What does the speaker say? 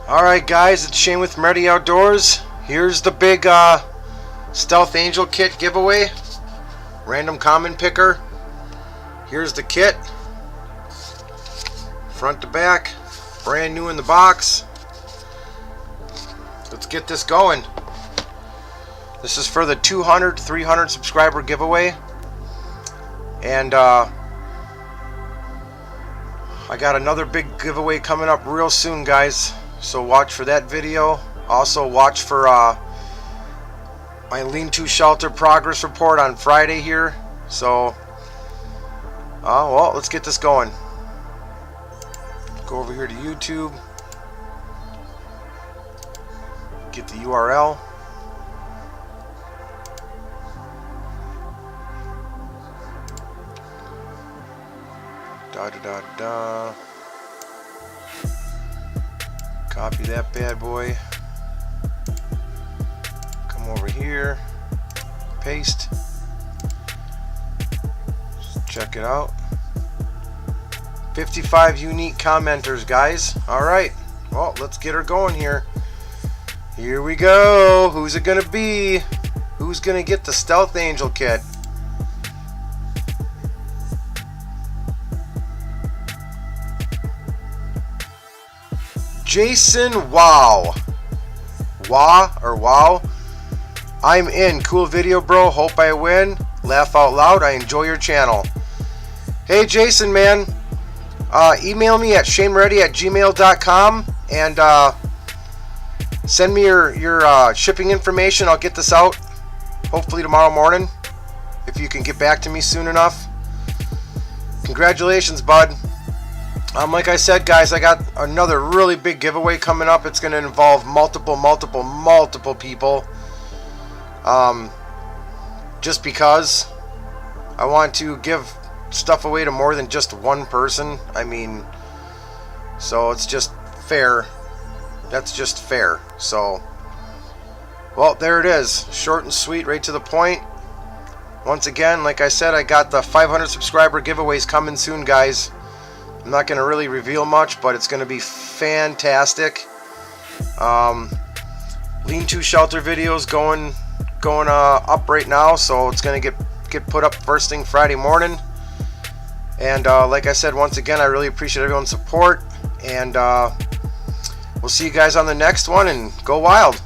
Alright guys, it's Shane with Moretti Outdoors. Here's the big Stealth Angel kit giveaway. Random common picker. Here's the kit. Front to back. Brand new in the box. Let's get this going. This is for the 200, 300 subscriber giveaway. And I got another big giveaway coming up real soon, guys. So watch for that video. Also watch for my lean-to shelter progress report on Friday here. So, well, let's get this going. Go over here to YouTube. Get the URL. Da. Copy that bad boy. Come over here. Paste. Just check it out. 55 unique commenters, guys. Alright. Well, let's get her going here. Here we go. Who's it gonna be? Who's gonna get the Stealth Angel kit? Jason, wow. Wow. I'm in. Cool video, bro. Hope I win. Laugh out loud. I enjoy your channel. Hey, Jason, man. Email me at shanemoretti@gmail.com and send me your shipping information. I'll get this out hopefully tomorrow morning if you can get back to me soon enough. Congratulations, bud. Like I said, guys, I got another really big giveaway coming up. It's going to involve multiple people. Just because I want to give stuff away to more than just one person. I mean, so it's just fair. That's just fair. So, well, there it is. Short and sweet, right to the point. Once again, like I said, I got the 500 subscriber giveaways coming soon, guys. I'm not going to really reveal much, but it's going to be fantastic. Lean-to shelter videos going up right now, so it's going to get put up first thing Friday morning. And like I said, once again, I really appreciate everyone's support, and we'll see you guys on the next one, and go wild.